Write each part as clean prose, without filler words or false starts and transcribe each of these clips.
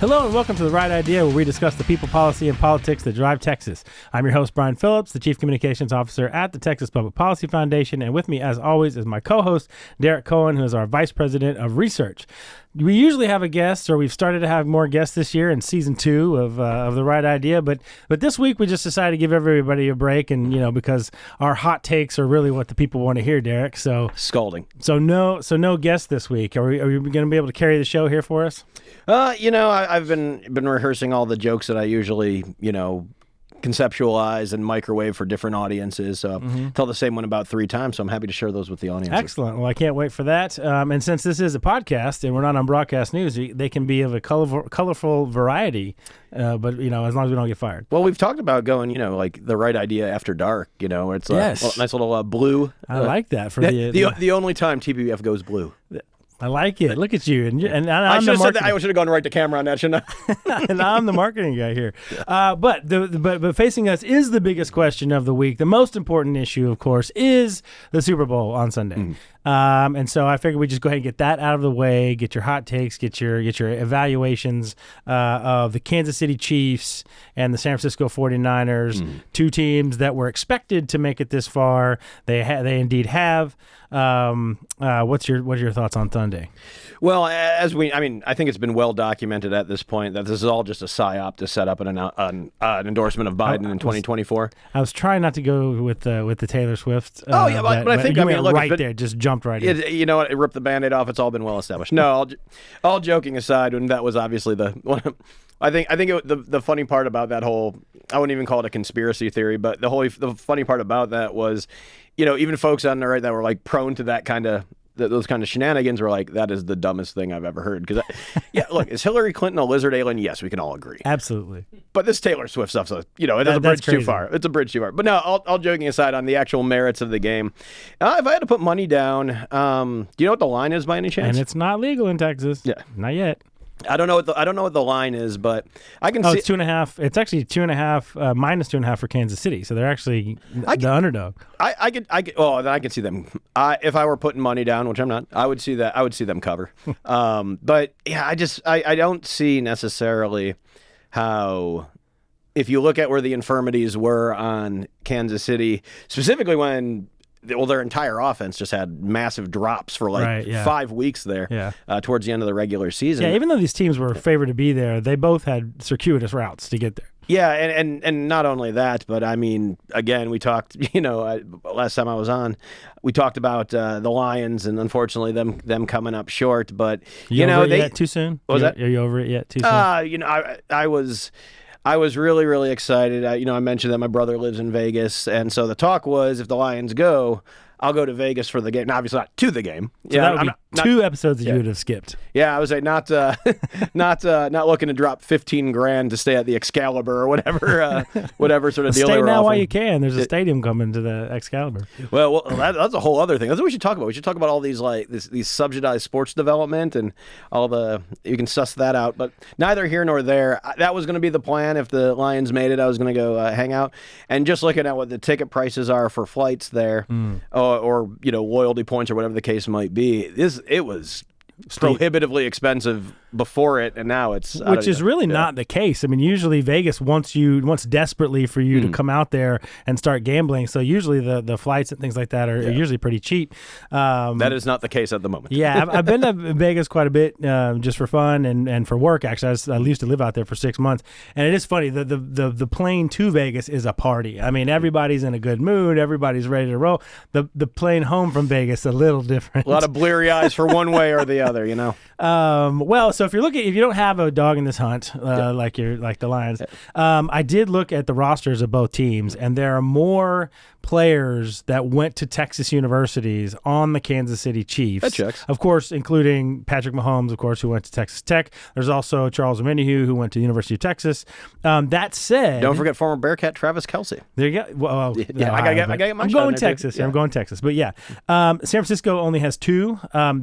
Hello and welcome to The Right Idea, where we discuss the people, policy, and politics that drive Texas. I'm your host, Brian Phillips, the Chief Communications Officer at the Texas Public Policy Foundation, and with me, as always, is my co-host, Derek Cohen, who is our Vice President of Research. We usually have a guest, or we've started to have more guests this year in Season 2 of The Right Idea, but this week we just decided to give everybody a break, and because our hot takes are really what the people want to hear, Derek. So scalding. So no guest this week. Are we going to be able to carry the show here for us? I've been rehearsing all the jokes that I usually, conceptualize and microwave for different audiences. So tell the same one about 3 times, so I'm happy to share those with the audience. Excellent. Well, I can't wait for that. And since this is a podcast and we're not on broadcast news, they can be of a colorful variety, but, as long as we don't get fired. Well, we've talked about going, like The Right Idea after dark, where it's yes. a nice little blue. I like that. For the only time TPBF goes blue. I like it. Look at you. And I should have said that. I should have gone right to camera on that, shouldn't I? And I'm the marketing guy here. But facing us is the biggest question of the week. The most important issue, of course, is the Super Bowl on Sunday. And so I figured we'd just go ahead and get that out of the way, get your hot takes, get your evaluations of the Kansas City Chiefs and the San Francisco 49ers, 2 teams that were expected to make it this far. They indeed have. What's your thoughts on Sunday? Well, I think it's been well documented at this point that this is all just a psyop to set up an endorsement of Biden in 2024. I was trying not to go with the Taylor Swift. But I think there, just jumped right in. You know what? It ripped the Band-Aid off. It's all been well established. No, all joking aside, and that was obviously the one. I think the funny part about that whole, I wouldn't even call it a conspiracy theory, but the funny part about that was, even folks on the right that were like prone to that kind of those kind of shenanigans were like, that is the dumbest thing I've ever heard. Because, look, is Hillary Clinton a lizard alien? Yes, we can all agree. Absolutely. But this Taylor Swift stuff, it is a bridge too far. It's a bridge too far. But no, all joking aside on the actual merits of the game, if I had to put money down, do you know what the line is by any chance? And it's not legal in Texas. Yeah. Not yet. I don't know what the line is, but I can see it's 2.5. It's actually 2.5 minus 2.5 for Kansas City, so they're actually the underdog. I could. Then I could see them. If I were putting money down, which I'm not, I would see that. I would see them cover. But yeah, I don't see necessarily how. If you look at where the infirmities were on Kansas City, specifically when. Well, their entire offense just had massive drops for 5 weeks there towards the end of the regular season. Yeah, even though these teams were favored to be there, they both had circuitous routes to get there. Yeah, and not only that, but I mean, again, we talked, last time I was on, we talked about the Lions and unfortunately them coming up short. But, yet too soon? What was that? Are you over it yet too soon? I was really, really excited. I mentioned that my brother lives in Vegas, and so the talk was if the Lions go, I'll go to Vegas for the game. Now, obviously not to the game. So that would be 2 episodes that you would have skipped. Yeah, I was not looking to drop $15,000 to stay at the Excalibur or whatever sort of deal. Stay now offering. while you can. There's a stadium coming to the Excalibur. Well, that's a whole other thing. That's what we should talk about. We should talk about all these these subsidized sports development and all you can suss that out. But neither here nor there. That was going to be the plan. If the Lions made it, I was going to go hang out. And just looking at what the ticket prices are for flights there, or loyalty points or whatever the case might be, it was prohibitively expensive before it, and now it's which is really not the case. I mean, usually Vegas wants desperately for you to come out there and start gambling. So usually the flights and things like that are usually pretty cheap. That is not the case at the moment. Yeah, I've been to Vegas quite a bit just for fun and for work. Actually, I used to live out there for 6 months, and it is funny. The plane to Vegas is a party. I mean, everybody's in a good mood. Everybody's ready to roll. The plane home from Vegas a little different. A lot of bleary eyes for one way or the other. Well, so if you don't have a dog in this hunt, like the Lions, I did look at the rosters of both teams, and there are more players that went to Texas universities on the Kansas City Chiefs. That checks. Of course, including Patrick Mahomes, of course, who went to Texas Tech. There's also Charles Omenihu, who went to the University of Texas. That said, don't forget former Bearcat Travis Kelce. There you go. Well, I gotta get my. I'm going Texas. I'm going Texas. But yeah, San Francisco only has 2.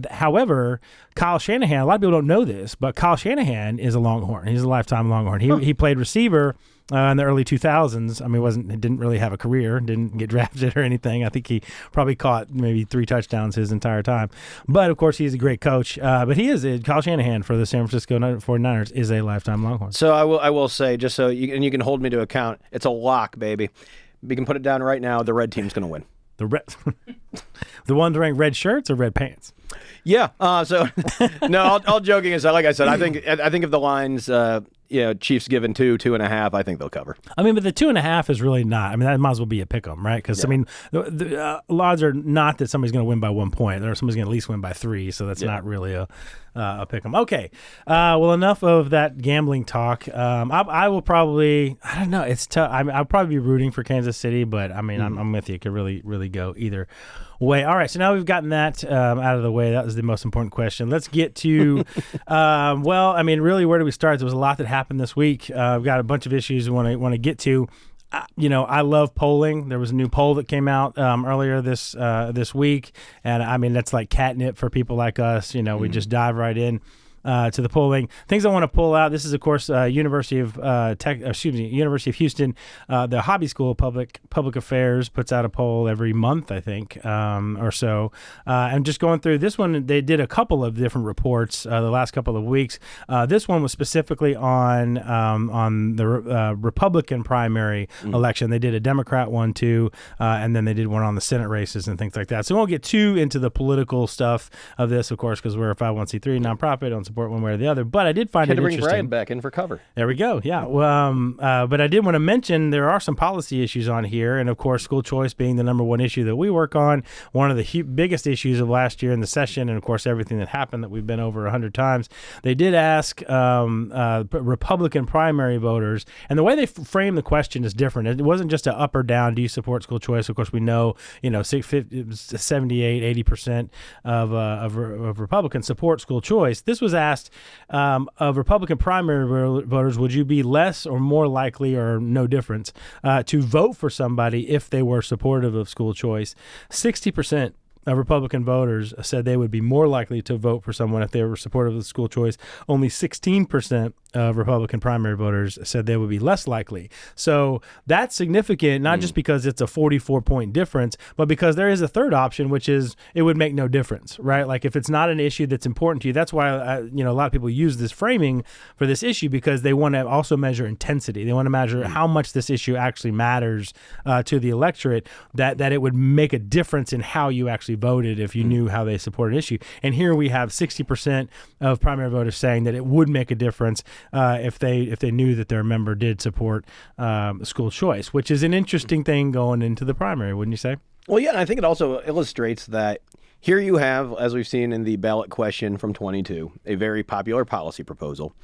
However, Kyle Shanahan. A lot of people don't know this, but Kyle Shanahan is a Longhorn. He's a lifetime Longhorn. He played receiver in the early 2000s. I mean, didn't really have a career, didn't get drafted or anything. I think he probably caught maybe 3 touchdowns his entire time. But, of course, he's a great coach. But he is, Kyle Shanahan for the San Francisco 49ers is a lifetime Longhorn. So I will say, just so you can hold me to account, it's a lock, baby. We can put it down right now. The red team's going to win. The ones wearing red shirts or red pants? Yeah. No, all joking aside, like I said, I think if the line's Chiefs given 2.5, I think they'll cover. I mean, but the 2.5 is really not. I mean, that might as well be a pick 'em, right? Because I mean, the odds are not that somebody's going to win by 1 point. Or somebody's going to at least win by 3. So that's not really a pick 'em. Okay. Well, enough of that gambling talk. I will probably. I don't know. It's tough. I'll probably be rooting for Kansas City, but I mean, I'm with you. It could really, really go either way. All right. So now we've gotten that out of the way. That was the most important question. Let's get to. Well, I mean, really, where do we start? There was a lot that happened this week. We've got a bunch of issues we want to get to. I love polling. There was a new poll that came out earlier this week, and I mean that's like catnip for people like us. We just dive right in to the polling. Things I want to pull out. This is, of course, University of Houston. The Hobby School of Public Affairs puts out a poll every month, I think, or so. And just going through this one, they did a couple of different reports the last couple of weeks. This one was specifically on the Republican primary election. They did a Democrat one too, and then they did one on the Senate races and things like that. So we won't get too into the political stuff of this, of course, because we're a 501c3 nonprofit. Don't support one way or the other, but I did find it interesting. Had to bring Brian back in for cover. There we go. Yeah. But I did want to mention there are some policy issues on here, and of course, school choice being the number one issue that we work on, one of the biggest issues of last year in the session, and of course, everything that happened that we've been over 100 times. They did ask Republican primary voters, and the way they framed the question is different. It wasn't just a up or down. Do you support school choice? Of course, we know 78-80% of Republicans support school choice. This was asked of Republican primary voters, would you be less or more likely, or no difference, to vote for somebody if they were supportive of school choice? 60% of Republican voters said they would be more likely to vote for someone if they were supportive of school choice. Only 16% of Republican primary voters said they would be less likely. So that's significant, not just because it's a 44-point difference, but because there is a third option, which is it would make no difference, right? Like if it's not an issue that's important to you, that's why a lot of people use this framing for this issue, because they want to also measure intensity. They want to measure how much this issue actually matters to the electorate, that it would make a difference in how you actually voted if you knew how they support an issue. And here we have 60% of primary voters saying that it would make a difference if they knew that their member did support school choice, which is an interesting thing going into the primary, wouldn't you say? Well, yeah, and I think it also illustrates that here you have, as we've seen in the ballot question from 22, a very popular policy proposal.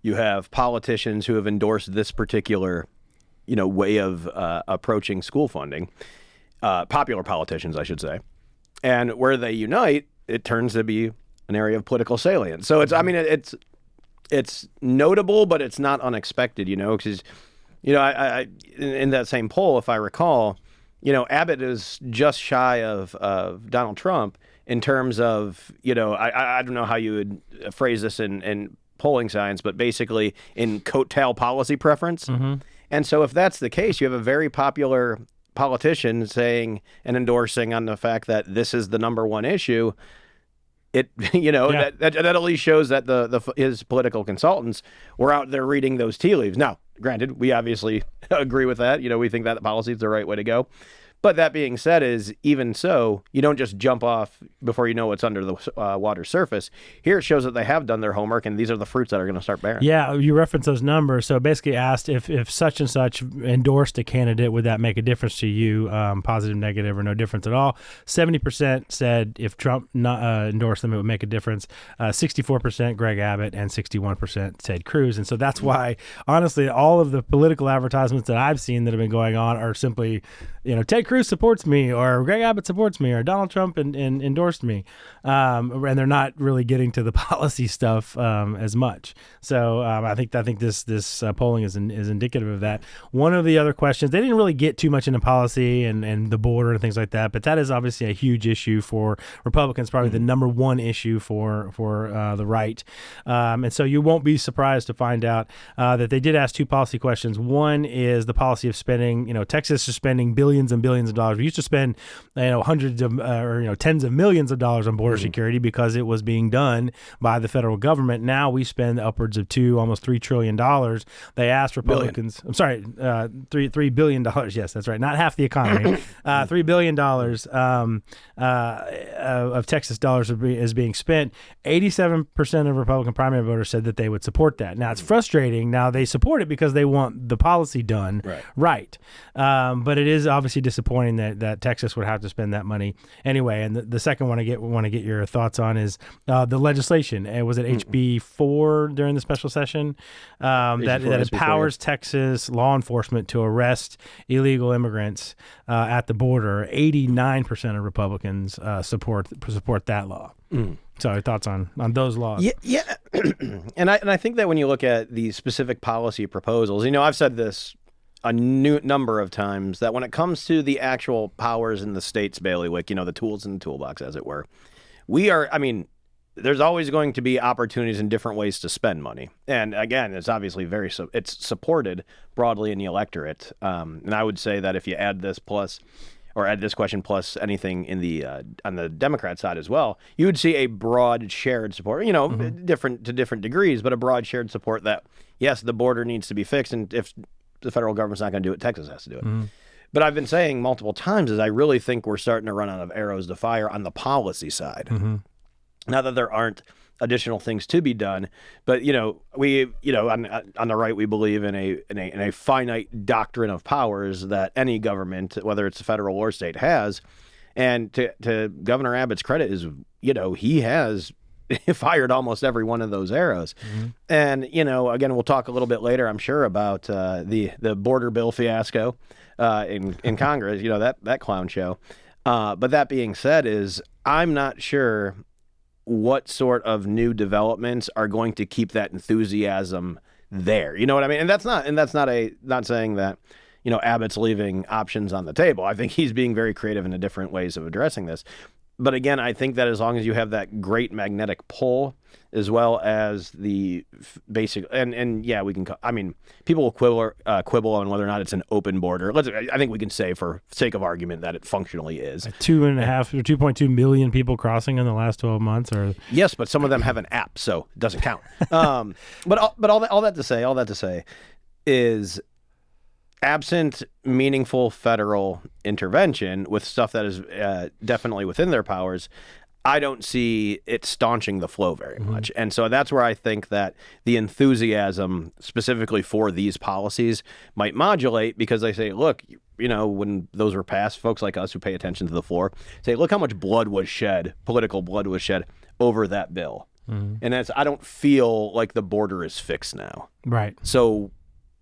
You have politicians who have endorsed this particular, way of approaching school funding, popular politicians, I should say. And where they unite, it turns to be an area of political salience. So it's notable, but it's not unexpected, because, I in that same poll, if I recall, Abbott is just shy of Donald Trump in terms of, I don't know how you would phrase this in polling science, but basically in coattail policy preference. Mm-hmm. And so if that's the case, you have a very popular politician saying and endorsing on the fact that this is the number one issue. That at least shows that his political consultants were out there reading those tea leaves. Now, granted, we obviously agree with that. We think that the policy is the right way to go. But that being said, is even so, you don't just jump off before you know what's under the water's surface. Here it shows that they have done their homework, and these are the fruits that are going to start bearing. Yeah, you reference those numbers. So basically asked if such and such endorsed a candidate, would that make a difference to you, positive, negative, or no difference at all? 70% said if Trump endorsed them, it would make a difference. 64% Greg Abbott, and 61% Ted Cruz. And so that's why, honestly, all of the political advertisements that I've seen that have been going on are simply, Ted Cruz Cruz supports me, or Greg Abbott supports me, or Donald Trump endorsed me, and they're not really getting to the policy stuff as much. So I think this polling is indicative of that. One of the other questions, they didn't really get too much into policy and the border and things like that, but that is obviously a huge issue for Republicans, probably the number one issue for the right. And so you won't be surprised to find out that they did ask two policy questions. One is the policy of spending. Texas is spending billions and billions of dollars. We used to spend hundreds of or tens of millions of dollars on border security because it was being done by the federal government. Now we spend upwards of almost $3 trillion. They asked Republicans. I'm sorry, $3 billion. Yes, that's right. Not half the economy. $3 billion of Texas dollars is being spent. 87% of Republican primary voters said that they would support that. Now, it's frustrating. Now, they support it because they want the policy done right. But it is obviously disappointing that Texas would have to spend that money anyway. And the second one I want to get your thoughts on is the legislation. Was it HB 4 during the special session that empowers Texas law enforcement to arrest illegal immigrants at the border? 89% of Republicans support that law. So thoughts on those laws? Yeah. and I think that when you look at the specific policy proposals, I've said this a number of times, that when it comes to the actual powers in the state's bailiwick, the tools in the toolbox, as it were, there's always going to be opportunities and different ways to spend money. And again, it's obviously it's supported broadly in the electorate. And I would say that if you add this question plus anything in the on the Democrat side as well, you would see a broad shared support, different to different degrees, but a broad shared support that, yes, the border needs to be fixed. And if the federal government's not going to do it, Texas has to do it. But I've been saying multiple times is I really think we're starting to run out of arrows to fire on the policy side. Not that there aren't additional things to be done, but we on the right, we believe in a finite doctrine of powers that any government, whether it's federal or state, has. And to Governor Abbott's credit is he has fired almost every one of those arrows. And again, we'll talk a little bit later, I'm sure, about the border bill fiasco in Congress. That clown show. But that being said, I'm not sure what sort of new developments are going to keep that enthusiasm there. You know what I mean? And that's not saying that, Abbott's leaving options on the table. I think he's being very creative in the different ways of addressing this. But again, I think that as long as you have that great magnetic pull, as well as the basic, and yeah, we can. People will quibble on whether or not it's an open border. I think we can say, for sake of argument, that it functionally is. 2.5 or 2.2 million people crossing in the last 12 months, or yes, but some of them have an app, so it doesn't count. But all that to say is, absent meaningful federal intervention with stuff that is definitely within their powers, I don't see it staunching the flow very much. And so that's where I think that the enthusiasm specifically for these policies might modulate, because they say, look, when those were passed, folks like us who pay attention to the floor say, look how much political blood was shed over that bill. And I don't feel like the border is fixed now. Right. So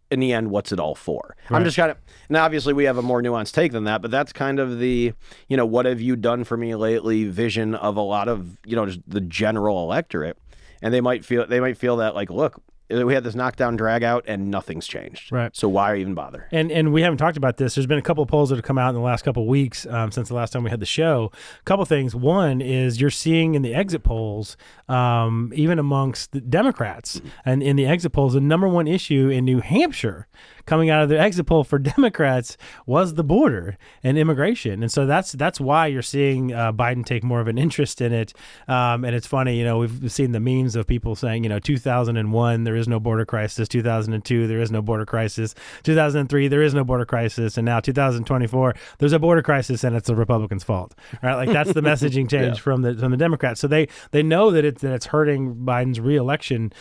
in the end, what's it all for? Right. I'm just kind of, and obviously we have a more nuanced take than that, but that's kind of the, what have you done for me lately vision of a lot of, just the general electorate. And they might feel that, like, look, we had this knockdown drag out and nothing's changed. Right. So why even bother? And we haven't talked about this. There's been a couple of polls that have come out in the last couple of weeks since the last time we had the show. A couple things. One is you're seeing in the exit polls, even amongst the Democrats, and in the exit polls, the number one issue in New Hampshire coming out of the exit poll for Democrats was the border and immigration. And so that's why you're seeing Biden take more of an interest in it. And it's funny, we've seen the memes of people saying, 2001, there is no border crisis. 2002, there is no border crisis. 2003, there is no border crisis. And now 2024, there's a border crisis and it's the Republicans' fault, right? Like, that's the messaging change from the Democrats. So they know that it's hurting Biden's reelection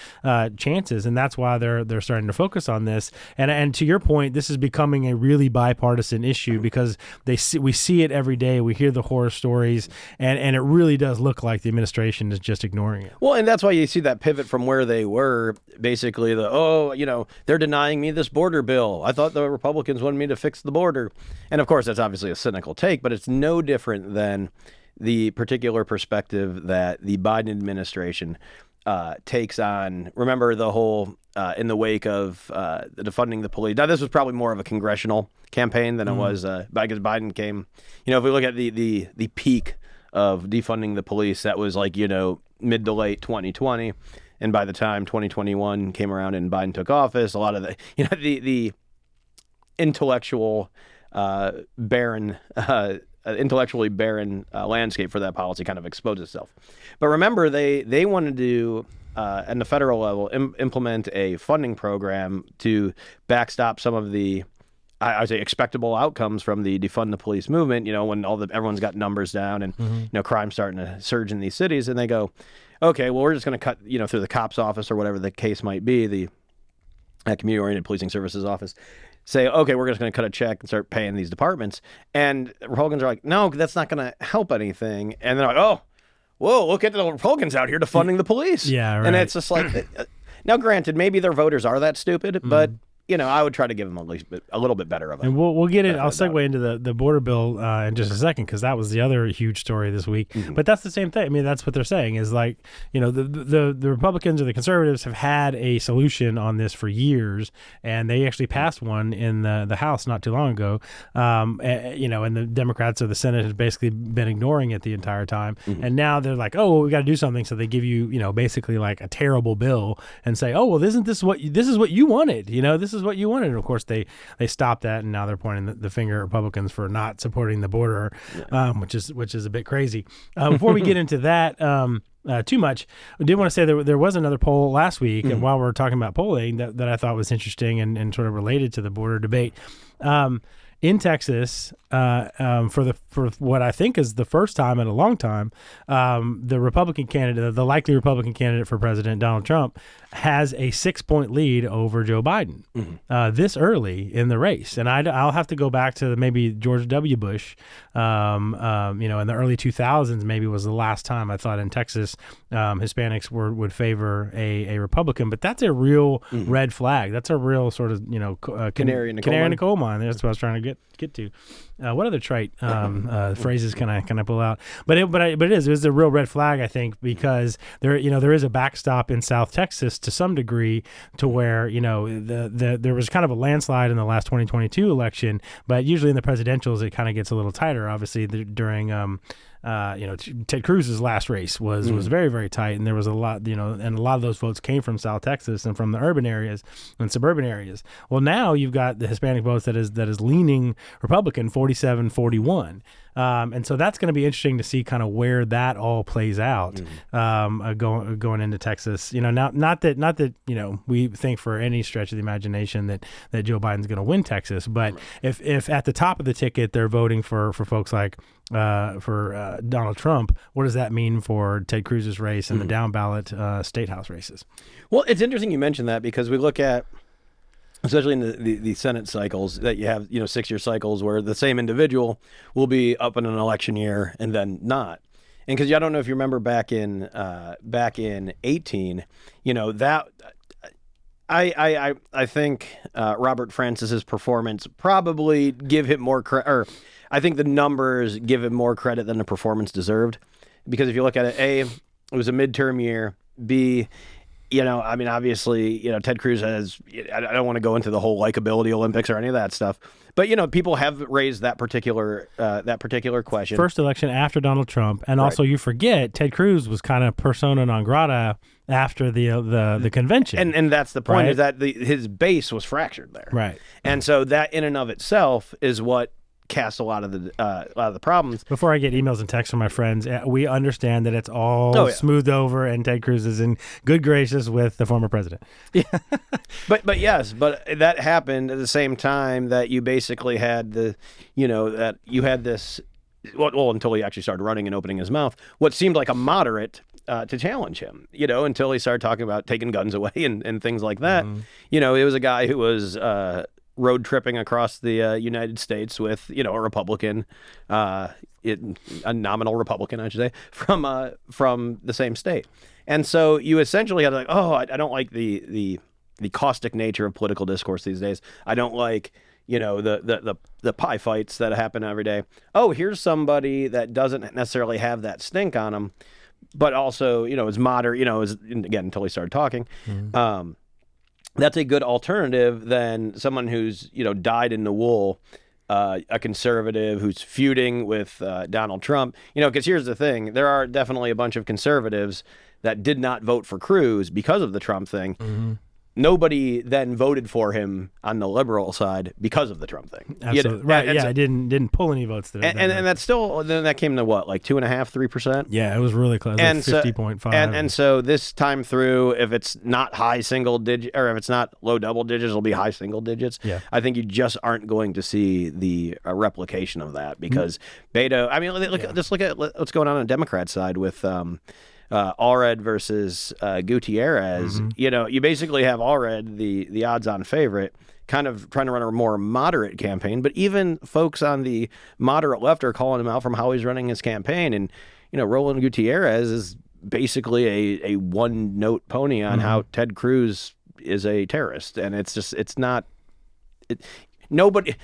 chances. And that's why they're starting to focus on this. And to your point, this is becoming a really bipartisan issue because we see it every day. We hear the horror stories, and it really does look like the administration is just ignoring it. Well, and that's why you see that pivot from where they were basically they're denying me this border bill. I thought the Republicans wanted me to fix the border. And of course, that's obviously a cynical take, but it's no different than the particular perspective that the Biden administration takes on. Remember the whole, in the wake of the defunding the police. Now, this was probably more of a congressional campaign than it was, because Biden came, if we look at the peak of defunding the police, that was like, mid to late 2020. And by the time 2021 came around and Biden took office, a lot of the intellectually barren landscape for that policy kind of exposed itself. But remember, they wanted to, at the federal level, implement a funding program to backstop some of the, I would say, expectable outcomes from the defund the police movement. When everyone's got numbers down and crime's starting to surge in these cities, and they go, okay, well, we're just going to cut through the cops office or whatever the case might be, the community-oriented policing services office. Say, okay, we're just going to cut a check and start paying these departments. And Republicans are like, no, that's not going to help anything. And they're like, oh, whoa, look at the Republicans out here defunding the police. Yeah, right. And it's just like, now granted, maybe their voters are that stupid, but I would try to give them at least a little bit better of it. And we'll get it. I'll segue into the border bill in just a second, because that was the other huge story this week. But that's the same thing. I mean, that's what they're saying is like, the Republicans or the conservatives have had a solution on this for years, and they actually passed one in the House not too long ago. And the Democrats or the Senate has basically been ignoring it the entire time. And now they're like, oh, well, we got to do something. So they give you, basically like a terrible bill and say, oh, well, isn't this what you wanted? This is what you wanted. And of course, they stopped that, and now they're pointing the finger at Republicans for not supporting the border, which is a bit crazy. Before we get into that too much, I did want to say there was another poll last week, and while we're talking about polling, that I thought was interesting and sort of related to the border debate. In Texas, for what I think is the first time in a long time, the Republican candidate, the likely Republican candidate for president, Donald Trump, has a 6-point lead over Joe Biden this early in the race. And I'll have to go back to maybe George W. Bush, in the early 2000s, maybe was the last time I thought in Texas Hispanics would favor a Republican. But that's a real red flag. That's a real sort of, canary in the coal mine. That's what I was trying to get to. What other trite phrases can I pull out? But it is a real red flag, I think, because there is a backstop in South Texas to some degree, to where there was kind of a landslide in the last 2022 election, but usually in the presidentials it kind of gets a little tighter. Obviously, during Ted Cruz's last race was very, very tight, and there was a lot, and a lot of those votes came from South Texas and from the urban areas and suburban areas. Well, now you've got the Hispanic votes that is leaning Republican, 47-41. And so that's going to be interesting to see kind of where that all plays out going into Texas. Not that we think for any stretch of the imagination that Joe Biden's going to win Texas, but if at the top of the ticket they're voting for folks like Donald Trump, what does that mean for Ted Cruz's race and the down ballot state house races? Well, it's interesting you mentioned that, because we look at, especially in the Senate cycles, that you have 6-year cycles where the same individual will be up in an election year and then not. And because I don't know if you remember back in 18, that I think Robert Francis's performance probably give him more credit, or I think the numbers give him more credit than the performance deserved. Because if you look at it, A, it was a midterm year. B, obviously, Ted Cruz has, I don't want to go into the whole likability Olympics or any of that stuff, but, people have raised that particular question. First election after Donald Trump. And also you forget Ted Cruz was kind of persona non grata after the convention. And that's the point, right? Is that his base was fractured there. Right. And so that in and of itself is what cast a lot of the problems. Before I get emails and texts from my friends, we understand that it's all smoothed over, and Ted Cruz is in good graces with the former president. Yeah. but that happened at the same time that you basically had that you had this, well, until he actually started running and opening his mouth, what seemed like a moderate to challenge him, until he started talking about taking guns away and things like that. It was a guy who was road tripping across the United States with, a Republican, a nominal Republican, I should say, from the same state. And so you essentially have I don't like the caustic nature of political discourse these days. I don't like, the pie fights that happen every day. Oh, here's somebody that doesn't necessarily have that stink on them, but also, is moderate, again, until we started talking. Mm-hmm. That's a good alternative than someone who's, dyed in the wool, a conservative who's feuding with Donald Trump. Because here's the thing. There are definitely a bunch of conservatives that did not vote for Cruz because of the Trump thing. Mm-hmm. Nobody then voted for him on the liberal side because of the Trump thing. Absolutely. Right. And I didn't pull any votes there. And that's still, then that came to what, like 2.5%, 3%? Yeah, it was really close. And like 50.5. And so this time through, if it's not high single digit, or if it's not low double digits, it'll be high single digits. Yeah. I think you just aren't going to see the replication of that because Beto, I mean, just look at what's going on the Democrat side with Allred versus Gutierrez. Mm-hmm. You basically have Allred, the odds-on favorite, kind of trying to run a more moderate campaign. But even folks on the moderate left are calling him out from how he's running his campaign. And, Roland Gutierrez is basically a one-note pony on how Ted Cruz is a terrorist. And it's not... Nobody,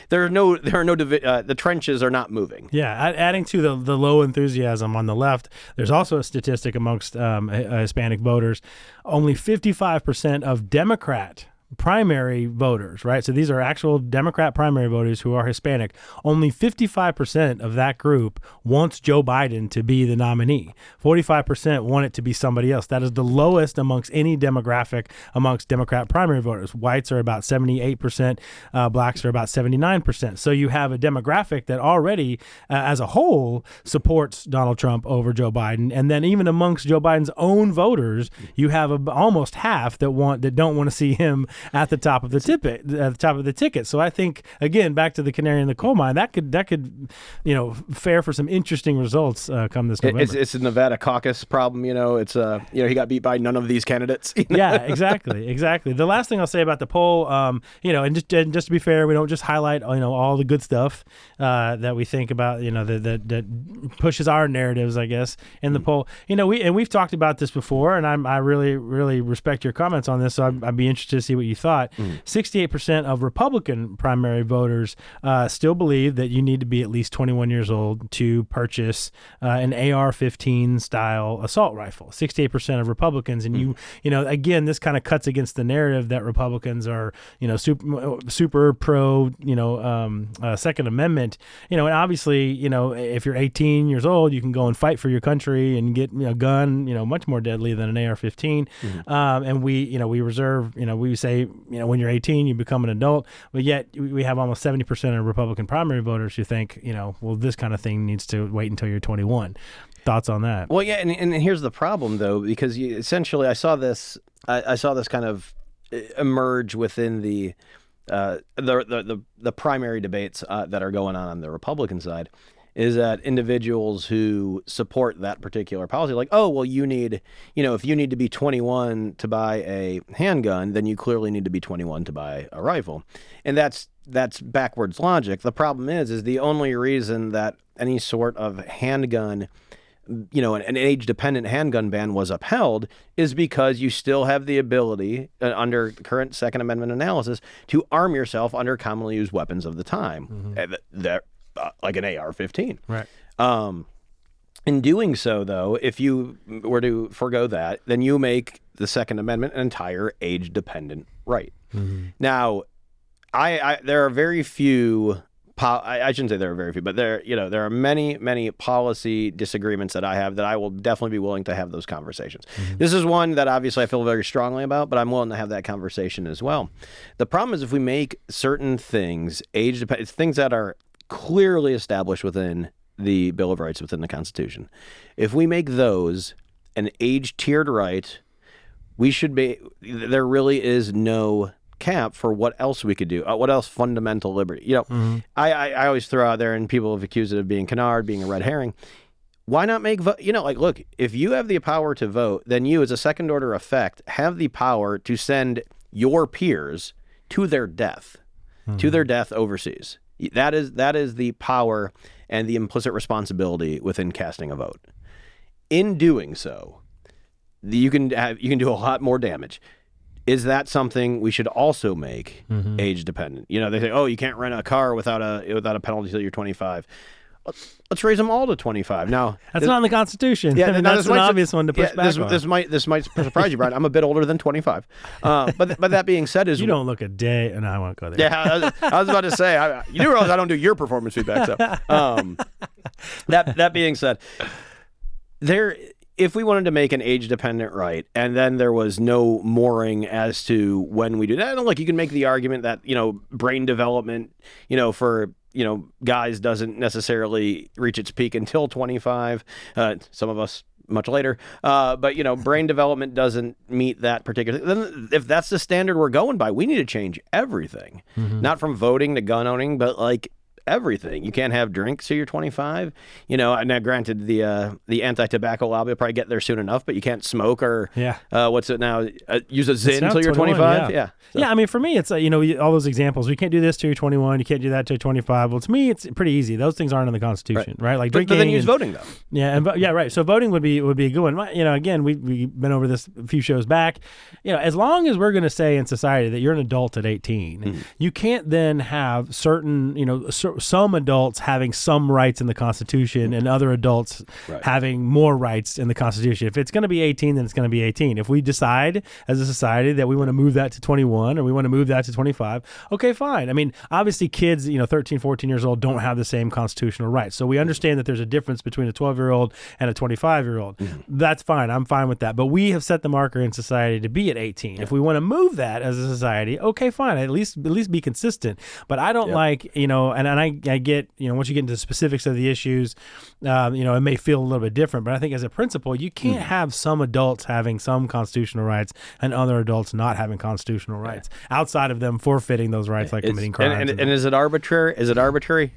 the trenches are not moving. Yeah, adding to the low enthusiasm on the left, there's also a statistic amongst Hispanic voters. Only 55% of Democrat primary voters, right? So these are actual Democrat primary voters who are Hispanic. Only 55% of that group wants Joe Biden to be the nominee. 45% want it to be somebody else. That is the lowest amongst any demographic amongst Democrat primary voters. Whites are about 78%. Blacks are about 79%. So you have a demographic that already, as a whole, supports Donald Trump over Joe Biden. And then even amongst Joe Biden's own voters, you have almost half that don't want to see him at the top of the ticket. So I think, again, back to the canary in the coal mine, that could fare for some interesting results come this November. It's a Nevada caucus problem. It's he got beat by none of these candidates. Yeah, exactly. The last thing I'll say about the poll, and just to be fair, we don't just highlight all the good stuff that we think about, that pushes our narratives, I guess, in the poll. We've talked about this before, and I really, really respect your comments on this. So I'd be interested to see what you thought. 68% of Republican primary voters still believe that you need to be at least 21 years old to purchase an AR-15 style assault rifle. 68% of Republicans, and again, this kind of cuts against the narrative that Republicans are, super pro, Second Amendment. And obviously, if you're 18 years old, you can go and fight for your country and get a gun, much more deadly than an AR-15. And we reserve, we say, when you're 18, you become an adult. But yet we have almost 70% of Republican primary voters who think, well, this kind of thing needs to wait until you're 21. Thoughts on that? Well, yeah, and here's the problem, though, because essentially I saw this kind of emerge within the primary debates that are going on the Republican side. Is that individuals who support that particular policy, like, oh, well, you need, if you need to be 21 to buy a handgun, then you clearly need to be 21 to buy a rifle. And that's backwards logic. The problem is the only reason that any sort of handgun, an age-dependent handgun ban was upheld is because you still have the ability, under current Second Amendment analysis, to arm yourself under commonly used weapons of the time. Like an AR-15. Right. In doing so, though, if you were to forgo that, then you make the Second Amendment an entire age-dependent right. Now, there are very few... I shouldn't say there are very few, but there are many, many policy disagreements that I have that I will definitely be willing to have those conversations. This is one that obviously I feel very strongly about, but I'm willing to have that conversation as well. The problem is if we make certain things age-dependent, things that are clearly established within the Bill of Rights, within the Constitution. If we make those an age-tiered right, there really is no cap for what else we could do, what else fundamental liberty. I always throw out there, and people have accused it of being canard, being a red herring. Why not make, look, if you have the power to vote, then you, as a second-order effect, have the power to send your peers to their death. to their death overseas. That is the power and the implicit responsibility within casting a vote. In doing so, you can do a lot more damage. Is that something we should also make age dependent? They say, oh, you can't rent a car without a penalty until you're 25. Let's raise them all to 25. Now that's not in the Constitution. Yeah, that's an obvious one to push back on. This might surprise you, Brian. I'm a bit older than 25. But that being said, you don't look a day, and I won't go there. Yeah, I was about to say, you do realize I don't do your performance feedback. So that being said, if we wanted to make an age-dependent right, and then there was no mooring as to when we do that, and look, you can make the argument that brain development, for guys doesn't necessarily reach its peak until 25. Some of us much later, but brain development doesn't meet that particular. Then, if that's the standard we're going by, we need to change everything, not from voting to gun owning, but like everything. You can't have drinks till you're 25. Now granted, the anti-tobacco lobby will probably get there soon enough, but you can't smoke or what's it now? Use a Zyn until you're 25. Yeah. Yeah, I mean, for me, it's all those examples. We can't do this till you're 21. You can't do that till you're 25. Well, to me, it's pretty easy. Those things aren't in the Constitution, right? Like drinking. But then use voting though. Yeah, right. So voting would be a good one. Again, we've been over this a few shows back. As long as we're going to say in society that you're an adult at 18, you can't then have certain, some adults having some rights in the Constitution and other adults having more rights in the Constitution. If it's going to be 18, then it's going to be 18. If we decide as a society that we want to move that to 21 or we want to move that to 25, okay, fine. I mean, obviously kids, 13, 14 years old don't have the same constitutional rights. So we understand that there's a difference between a 12-year-old and a 25-year-old. That's fine. I'm fine with that. But we have set the marker in society to be at 18. Yeah. If we want to move that as a society, okay, fine. At least be consistent. But I don't like, and I get, once you get into the specifics of the issues, it may feel a little bit different. But I think as a principle, you can't have some adults having some constitutional rights and other adults not having constitutional rights outside of them forfeiting those rights, like committing crimes. And is it arbitrary?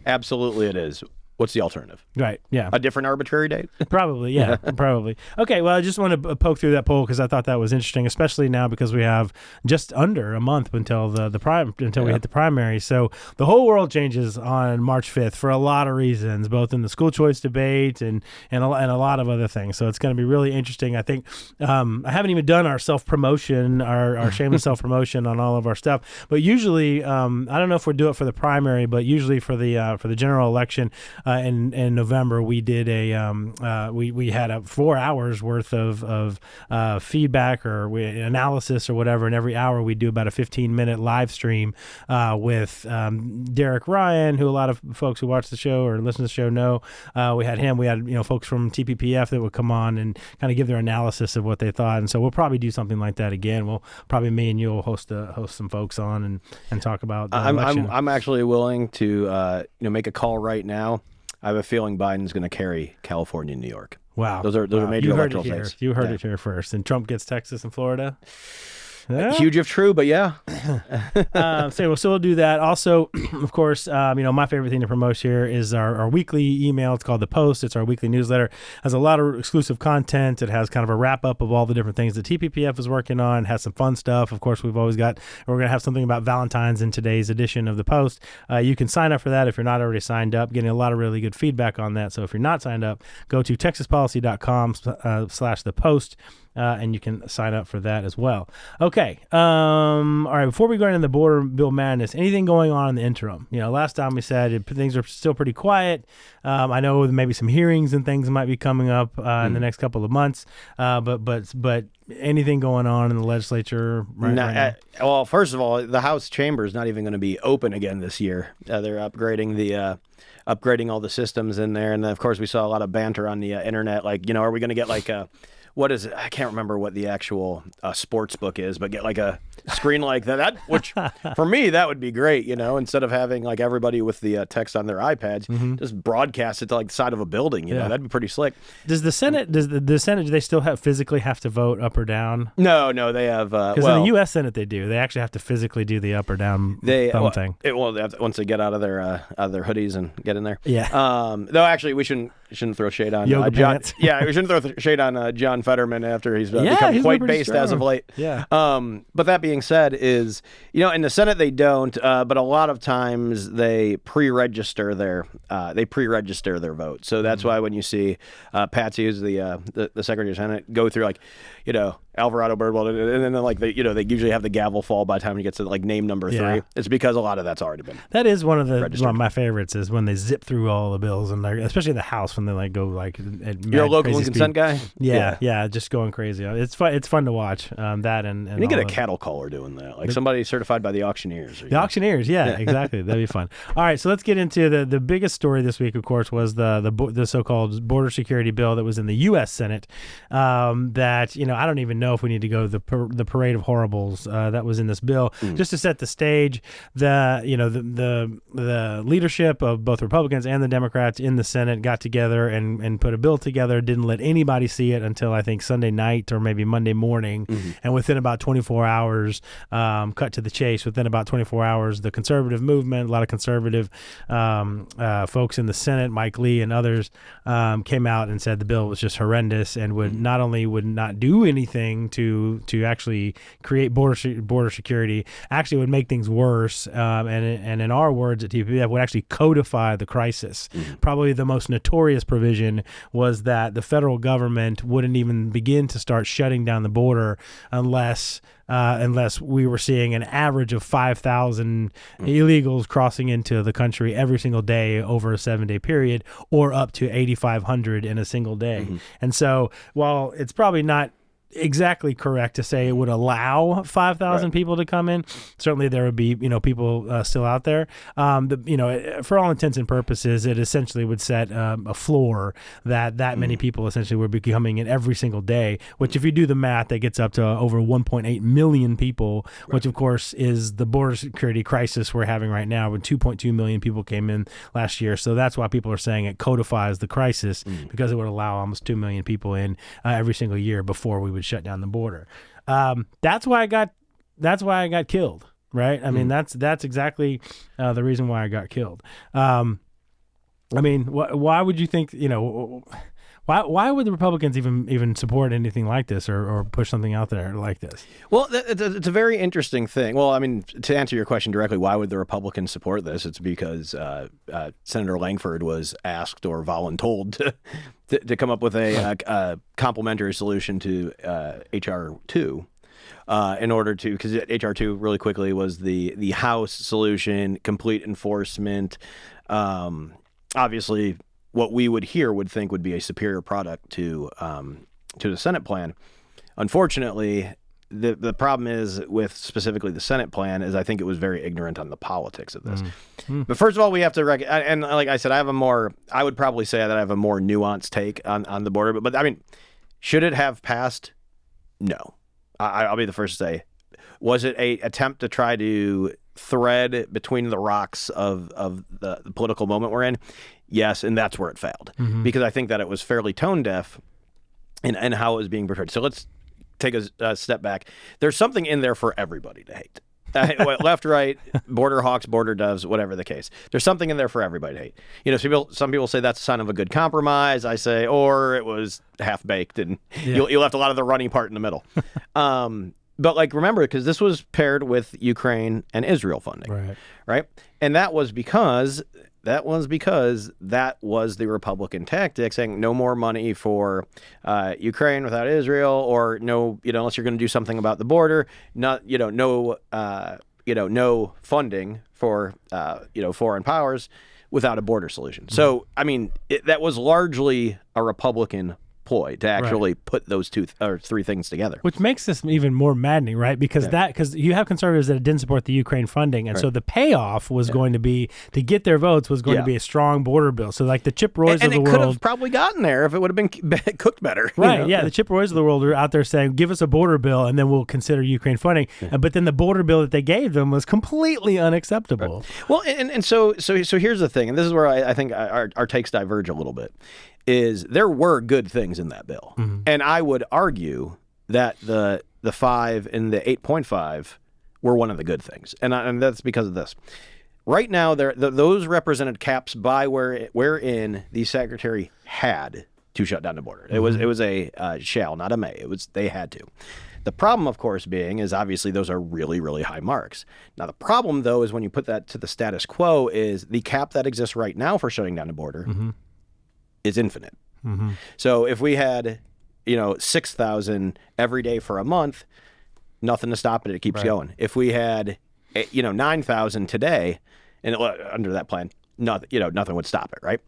Absolutely it is. What's the alternative? Right, yeah. A different arbitrary date? Probably, yeah, probably. Okay, well, I just want to poke through that poll because I thought that was interesting, especially now because we have just under a month until we hit the primary. So the whole world changes on March 5th for a lot of reasons, both in the school choice debate and a lot of other things. So it's going to be really interesting. I think I haven't even done our self-promotion, our shameless self-promotion on all of our stuff. But usually, I don't know if we'll do it for the primary, but usually for the general election, in November, we did we had a 4 hours worth of feedback or analysis or whatever, and every hour we do about a 15-minute live stream with Derek Ryan, who a lot of folks who watch the show or listen to the show know. We had him. We had folks from TPPF that would come on and kind of give their analysis of what they thought, and so we'll probably do something like that again. We'll probably me and you will host some folks on and talk about the election. I'm actually willing to make a call right now. I have a feeling Biden's going to carry California and New York. Wow. Those are major electoral states. You heard it here first. And Trump gets Texas and Florida. Yeah. Huge if true, but yeah. So we'll do that. Also, of course, my favorite thing to promote here is our weekly email. It's called The Post. It's our weekly newsletter. It has a lot of exclusive content. It has kind of a wrap-up of all the different things that TPPF is working on. It has some fun stuff. Of course, we're going to have something about Valentine's in today's edition of The Post. You can sign up for that if you're not already signed up. Getting a lot of really good feedback on that. So if you're not signed up, go to texaspolicy.com/The Post. And you can sign up for that as well. Okay. All right. Before we go into the border bill madness, anything going on in the interim? Last time we said things are still pretty quiet. I know maybe some hearings and things might be coming up in the next couple of months. But anything going on in the legislature right now? Well, first of all, the House chamber is not even going to be open again this year. They're upgrading all the systems in there, and then, of course, we saw a lot of banter on the internet. Like, are we going to get like a what is it? I can't remember what the actual sports book is, but get like a screen like that. Which for me, that would be great. Instead of having like everybody with the text on their iPads, just broadcast it to like the side of a building. That'd be pretty slick. Does the Senate? Do they still physically have to vote up or down? No, they have. Because in the U.S. Senate, they do. They actually have to physically do the up or down thumb thing. Once they get out of their hoodies and get in there. Yeah. Though actually, we shouldn't shouldn't throw shade on Yoga John. pants. Yeah, we shouldn't throw shade on John Fetterman after he's Yeah, become he's quite been pretty based as of strong. late. Yeah. But that being said, is in the Senate they don't, but a lot of times they pre-register their vote. So that's why when you see Patsy, who's the Secretary of Senate, go through Alvarado Birdwell, and then they usually have the gavel fall by the time he gets to name number 3. It's because a lot of that's already been. That is one of my favorites is when they zip through all the bills, and especially in the House when they go at You're a local and consent speed. guy. Yeah, just going crazy. It's fun. It's fun to watch that and you get a cattle caller doing that, somebody certified by the auctioneers. The auctioneers, yeah, exactly. That'd be fun. All right, so let's get into the biggest story this week. Of course, was the so-called border security bill that was in the U.S. Senate. That I don't even know if we need to go to the parade of horribles that was in this bill. Just to set the stage, the leadership of both Republicans and the Democrats in the Senate got together and put a bill together. Didn't let anybody see it until I think Sunday night or maybe Monday morning. And within about 24 hours, cut to the chase. Within about 24 hours, the conservative movement, a lot of conservative folks in the Senate, Mike Lee and others, came out and said the bill was just horrendous and would not do anything to actually create border security. Actually, would make things worse. And in our words at TPF, would actually codify the crisis. Probably the most notorious provision was that the federal government wouldn't even begin to start shutting down the border unless we were seeing an average of 5,000 illegals crossing into the country every single day over a 7-day period, or up to 8,500 in a single day. And so while it's probably not exactly correct to say it would allow 5,000 people to come in, certainly there would be people still out there. For all intents and purposes, it essentially would set a floor that many people essentially were coming in every single day, which if you do the math, that gets up to over 1.8 million people, which of course is the border security crisis we're having right now, when 2.2 million people came in last year. So that's why people are saying it codifies the crisis, because it would allow almost 2 million people in every single year before we would shut down the border. That's why I got killed, right? I mean, that's exactly the reason why I got killed. I mean, why would you think, why would the Republicans even support anything like this or push something out there like this? Well, it's a very interesting thing. Well, I mean, to answer your question directly, why would the Republicans support this? It's because Senator Langford was asked or voluntold to come up with a complementary solution to H.R. 2. In order to, because H.R. 2 really quickly was the House solution, complete enforcement. Obviously, what we would think would be a superior product to the Senate plan. Unfortunately, the problem is with specifically the Senate plan is I think it was very ignorant on the politics of this. But first of all, we have to and like I said, I would probably say that I have a more nuanced take on the border. But I mean, should it have passed? No. I'll be the first to say, was it a attempt to try to thread between the rocks of the political moment we're in? Yes, and that's where it failed, because I think that it was fairly tone deaf in how it was being portrayed. So let's take a step back. There's something in there for everybody to hate. Left, right, border hawks, border doves, whatever the case. There's something in there for everybody to hate. Some people say that's a sign of a good compromise. I say, or it was half baked and you left a lot of the runny part in the middle. But remember, because this was paired with Ukraine and Israel funding, right? And that was because that was the Republican tactic, saying no more money for Ukraine without Israel, or no, unless you're going to do something about the border, no funding for foreign powers without a border solution. So I mean, that was largely a Republican ploy to actually put those two or three things together, which makes this even more maddening, right? Because because you have conservatives that didn't support the Ukraine funding, and so the payoff was going to be to get their votes was going to be a strong border bill. So like the Chip Roys of the world, and it could have probably gotten there if it would have been cooked better, right? Yeah, the Chip Roys of the world are out there saying, "Give us a border bill, and then we'll consider Ukraine funding." But then the border bill that they gave them was completely unacceptable. Right. Well, and so here's the thing, and this is where I think our takes diverge a little bit. Is there were good things in that bill. And I would argue that the 5 and the 8.5 were one of the good things. And that's because of this. right now, those represented caps by wherein the secretary had to shut down the border. It was a shall, not a may. They had to. The problem, of course, is obviously those are really, really high marks. Now, the problem, though, is when you put that to the status quo is the cap that exists right now for shutting down the border is infinite. So if we had, 6,000 every day for a month, nothing to stop it. It keeps going. If we had, 9,000 today, and under that plan, nothing would stop it, right?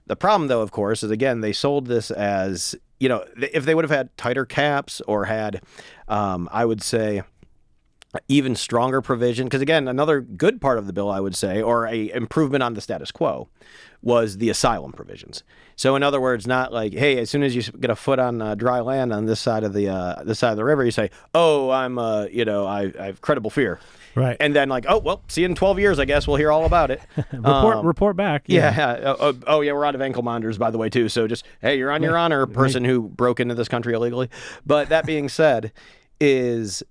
The problem, though, of course, is, again, they sold this as, if they would have had tighter caps or had, I would say, even stronger provision, because, again, another good part of the bill, I would say, or a improvement on the status quo, was the asylum provisions. So, in other words, not like, hey, as soon as you get a foot on dry land on this side of the river, you say, oh, I'm, I have credible fear. Right. And then like, oh, well, see you in 12 years, I guess. We'll hear all about it. report back. Yeah. Oh, yeah, we're out of ankle monitors, by the way, too. So just, hey, you're on your honor, person who broke into this country illegally. But that being said, they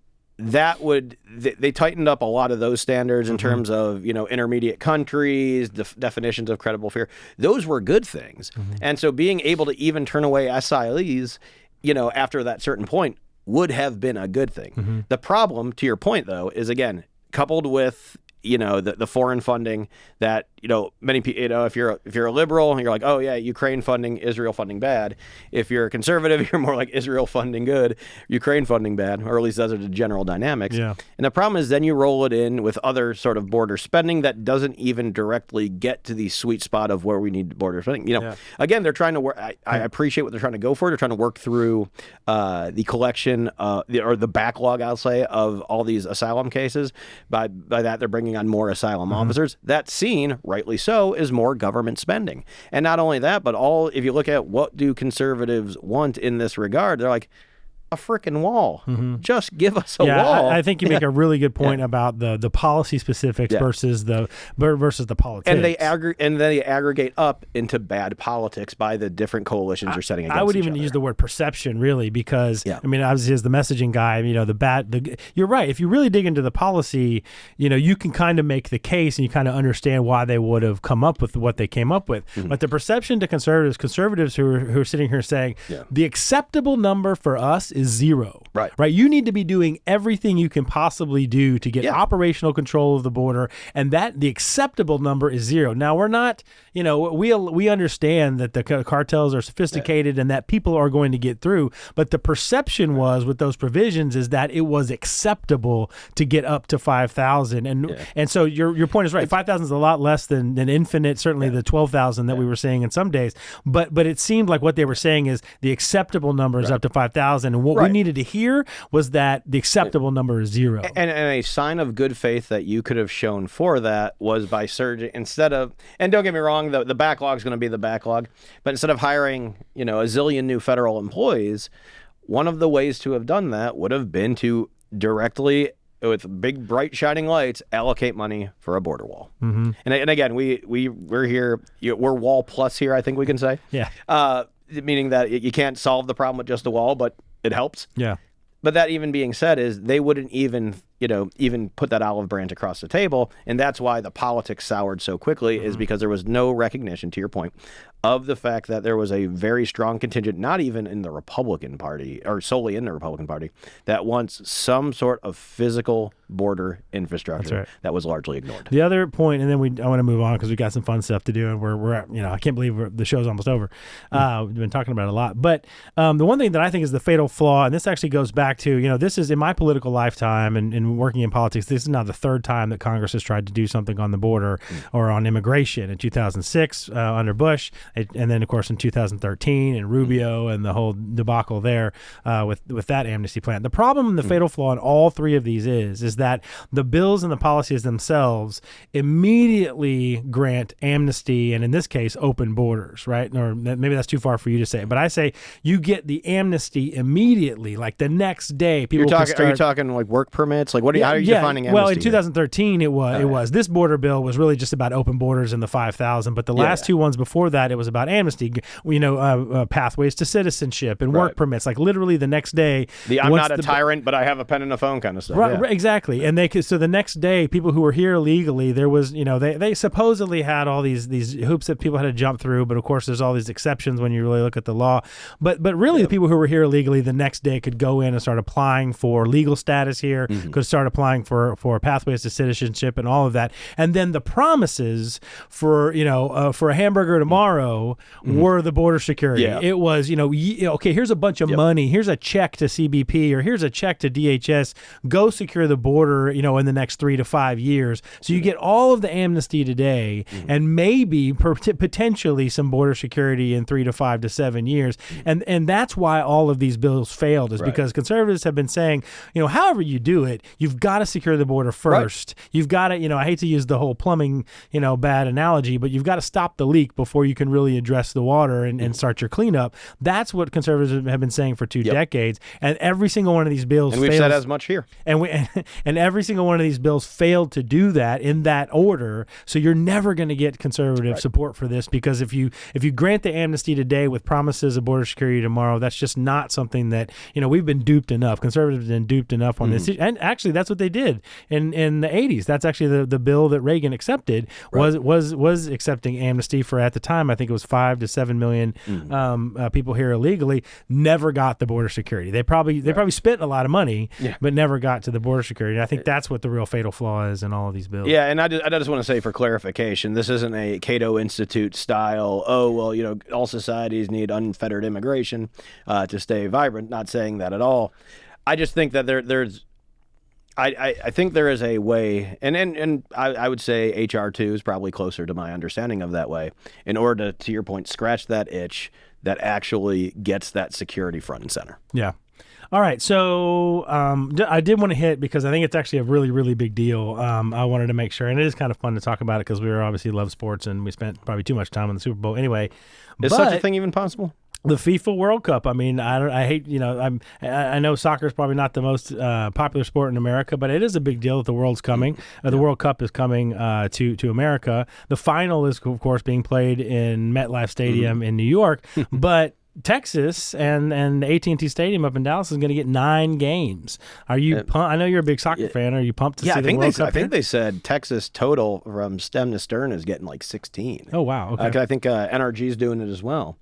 tightened up a lot of those standards in terms of, intermediate countries, definitions of credible fear. Those were good things. And so being able to even turn away asylees, after that certain point would have been a good thing. The problem, to your point, though, is, again, coupled with, the foreign funding that, many people, if you're a liberal, you're like, oh, yeah, Ukraine funding, Israel funding bad. If you're a conservative, you're more like Israel funding good, Ukraine funding bad, or at least those are the general dynamics. Yeah. And the problem is then you roll it in with other sort of border spending that doesn't even directly get to the sweet spot of where we need border spending. Again, they're trying to work. I appreciate what they're trying to go for. They're trying to work through the collection or the backlog, I'll say, of all these asylum cases. By that, they're bringing on more asylum officers. That's seen, rightly so, is more government spending. And not only that, but if you look at what do conservatives want in this regard, they're like, a freaking wall. Just give us a wall. I think you make a really good point about the policy specifics versus the politics. And they aggregate up into bad politics by the different coalitions you're setting against I would each even other. use the word perception, really, because I mean, obviously as the messaging guy, you're right. If you really dig into the policy, you can kind of make the case and you kind of understand why they would have come up with what they came up with. But the perception to conservatives who are sitting here saying the acceptable number for us is 0. Right. You need to be doing everything you can possibly do to get operational control of the border, and that the acceptable number is 0. Now, we're not, we understand that the cartels are sophisticated and that people are going to get through, but the perception was with those provisions is that it was acceptable to get up to 5,000. And so your point is right. 5,000 is a lot less than infinite, certainly the 12,000 that we were saying in some days. But it seemed like what they were saying is the acceptable number is up to 5,000. And what we needed to hear was that the acceptable number is 0. And a sign of good faith that you could have shown for that was by surging, instead of, and don't get me wrong, the backlog is going to be the backlog, but instead of hiring, a zillion new federal employees, one of the ways to have done that would have been to directly, with big, bright, shining lights, allocate money for a border wall. And again, we're here, we're wall plus here, I think we can say. Meaning that you can't solve the problem with just a wall, but it helps. But that even being said is they wouldn't even put that olive branch across the table. And that's why the politics soured so quickly is because there was no recognition, to your point, of the fact that there was a very strong contingent, not even in the Republican Party or solely in the Republican Party, that wants some sort of physical border infrastructure that was largely ignored. The other point, and then I want to move on because we got some fun stuff to do, and we're at, I can't believe the show's almost over. We've been talking about it a lot, but the one thing that I think is the fatal flaw, and this actually goes back to, this is in my political lifetime and working in politics, this is now the third time that Congress has tried to do something on the border or on immigration. In 2006 under Bush, and then of course in 2013 and Rubio and the whole debacle there with that amnesty plan. The problem and the fatal flaw in all three of these is that the bills and the policies themselves immediately grant amnesty, and in this case open borders, right? Or maybe that's too far for you to say, but I say you get the amnesty immediately, like the next day. Are you talking like work permits? Like how are you defining amnesty? Well, in 2013 it was this border bill was really just about open borders and the 5,000, but the last two ones before that it was about amnesty, pathways to citizenship and work permits. Like literally the next day. I'm not a tyrant, but I have a pen and a phone kind of stuff. Right, exactly. And so the next day, people who were here illegally, there was, they supposedly had all these hoops that people had to jump through, but of course there's all these exceptions when you really look at the law. But really the people who were here illegally the next day could go in and start applying for legal status here, could start applying for pathways to citizenship and all of that. And then the promises for a hamburger tomorrow were the border security. Yeah. It was, okay, here's a bunch of money, here's a check to CBP, or here's a check to DHS, go secure the border, in the next 3 to 5 years. So you get all of the amnesty today and maybe potentially some border security in 3 to 5 to 7 years. And that's why all of these bills failed, is because conservatives have been saying, however you do it, you've got to secure the border first. You've got to, I hate to use the whole plumbing, bad analogy, but you've got to stop the leak before you can really address the water and start your cleanup. That's what conservatives have been saying for 2 decades. And every single one of these bills and we've said as much here. And every single one of these bills failed to do that in that order. So you're never going to get conservative support for this, because if you grant the amnesty today with promises of border security tomorrow, that's just not something that, we've been duped enough. Conservatives have been duped enough on this. And actually that's what they did in the 80s. That's actually the bill that Reagan accepted was accepting amnesty for, at the time, I think it was 5 to 7 million people here illegally, never got the border security. They probably spent a lot of money, but never got to the border security. And I think that's what the real fatal flaw is in all of these bills. Yeah, and I just want to say, for clarification, this isn't a Cato Institute style, all societies need unfettered immigration to stay vibrant. Not saying that at all. I just think that there's I think there is a way, and I would say H.R. 2 is probably closer to my understanding of that way, in order to your point, scratch that itch that actually gets that security front and center. Yeah. All right, so I did want to hit, because I think it's actually a really, really big deal. I wanted to make sure, and it is kind of fun to talk about it because we obviously love sports and we spent probably too much time on the Super Bowl anyway. Is such a thing even possible? The FIFA World Cup. I mean, I hate, I know soccer is probably not the most popular sport in America, but it is a big deal that the world's coming. The World Cup is coming to America. The final is, of course, being played in MetLife Stadium in New York, but Texas and AT&T Stadium up in Dallas is going to get 9 games. Are you pumped? I know you're a big soccer fan. Are you pumped to see the World Cup? I think they said Texas total from stem to stern is getting like 16. Oh, wow. Okay. I think NRG is doing it as well.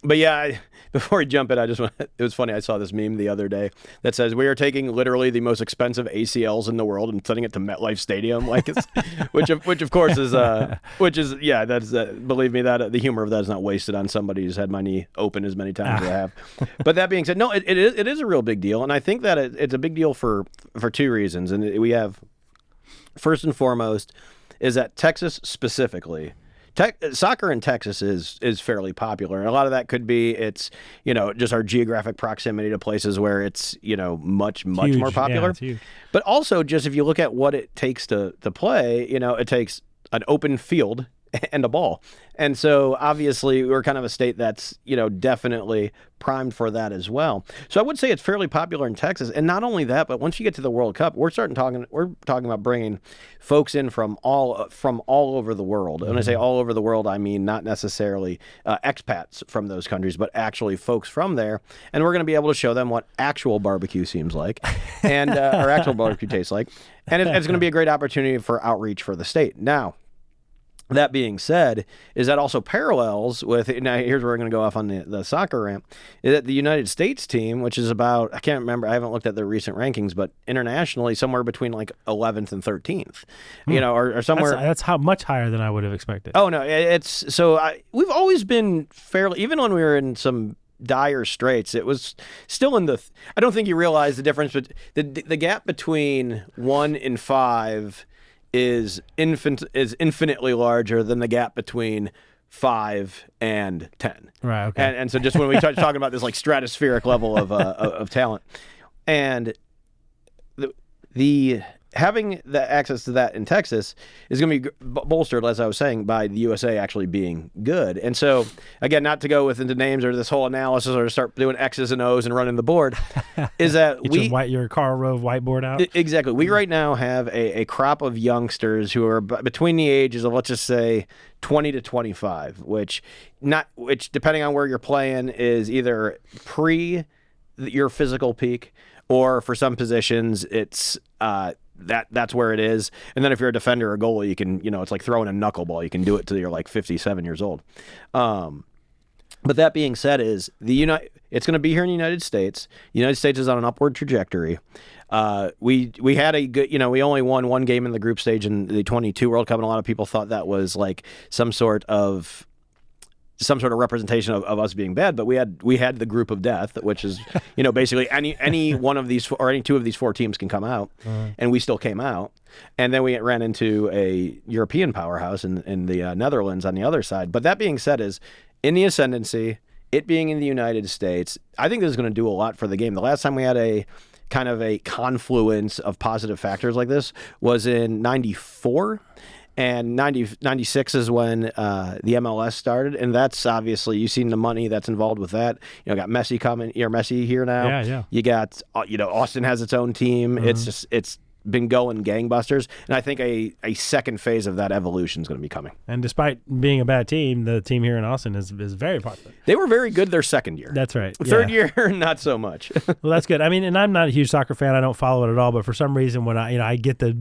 But yeah, before we jump in, it was funny. I saw this meme the other day that says, we are taking literally the most expensive ACLs in the world and sending it to MetLife Stadium, which of course is, that's, believe me, that the humor of that is not wasted on somebody who's had my knee open as many times as I have. But that being said, no, it is a real big deal. And I think that it's a big deal for 2 reasons. And we have, first and foremost, is that Texas specifically, soccer in Texas is fairly popular, and a lot of that could be it's just our geographic proximity to places where it's much more popular. Yeah, it's huge. But also, just if you look at what it takes to play, it takes an open field and a ball. And so obviously we're kind of a state that's, definitely primed for that as well. So I would say it's fairly popular in Texas. And not only that, but once you get to the World Cup, we're talking about bringing folks in from all over the world. And when I say all over the world, I mean not necessarily expats from those countries, but actually folks from there. And we're going to be able to show them what actual barbecue seems like and or actual barbecue tastes like. And it's going to be a great opportunity for outreach for the state. Now, that being said, is that also parallels with, now here's where we're going to go off on the soccer rant, is that the United States team, which is about, I can't remember, I haven't looked at their recent rankings, but internationally somewhere between like 11th and 13th, or somewhere. That's much higher than I would have expected. Oh, no, we've always been fairly, even when we were in some dire straits, it was still in the, I don't think you realize the difference, but the gap between 1 and 5 is infinitely larger than the gap between 5 and 10. Right. Okay. And so just when we talking about this like stratospheric level of talent, and the having the access to that in Texas is going to be bolstered, as I was saying, by the USA actually being good. And so, again, not to go into names or this whole analysis or to start doing X's and O's and running the board, is that your Karl Rove whiteboard out. Exactly. We right now have a crop of youngsters who are between the ages of, let's just say, 20 to 25, which depending on where you're playing is either pre your physical peak, or for some positions it's that's where it is. And then if you're a defender or goalie, you can, it's like throwing a knuckleball. You can do it till you're like 57 years old. But that being said, it's going to be here in the United States. The United States is on an upward trajectory. We had a good, we only won one game in the group stage in the 22 World Cup, and a lot of people thought that was like some sort of representation of us being bad. But we had the group of death, which is, basically any one of these or any two of these four teams can come out, and we still came out. And then we ran into a European powerhouse in the Netherlands on the other side. But that being said, is in the ascendancy, it being in the United States, I think this is going to do a lot for the game. The last time we had a kind of a confluence of positive factors like this was in 94. And 96 is when the MLS started, and that's obviously, you've seen the money that's involved with that. Got Messi coming, Messi here now. Yeah. You got, Austin has its own team. It's been going gangbusters, and I think a second phase of that evolution is going to be coming. And despite being a bad team, the team here in Austin is very popular. They were very good their second year. That's right. Third year, not so much. Well, that's good. I mean, and I'm not a huge soccer fan. I don't follow it at all. But for some reason, when I get the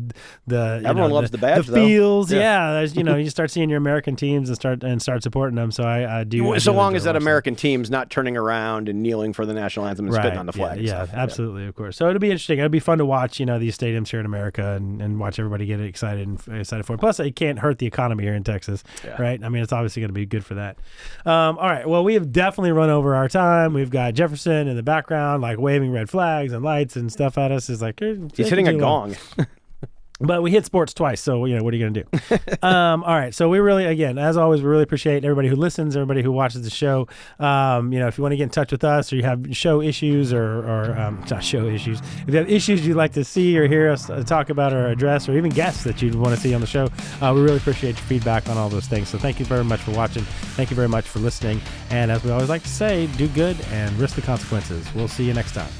everyone loves the badge, the feels. There's, you start seeing your American teams and start supporting them. So I do. So long as that American team's not turning around and kneeling for the national anthem and spitting on the flag. Yeah, absolutely, of course. So it'll be interesting. It'll be fun to watch. These stadiums here in America and watch everybody get excited for it. Plus, it can't hurt the economy here in Texas, right? I mean, it's obviously going to be good for that. All right. Well, we have definitely run over our time. We've got Jefferson in the background, like waving red flags and lights and stuff at us. Is like he's hitting a gong. But we hit sports twice, so what are you going to do? All right, so we really, again, as always, we really appreciate everybody who listens, everybody who watches the show. If you want to get in touch with us, or you have show issues, or not show issues, if you have issues you'd like to see or hear us talk about or address, or even guests that you'd want to see on the show, we really appreciate your feedback on all those things. So thank you very much for watching. Thank you very much for listening. And as we always like to say, do good and risk the consequences. We'll see you next time.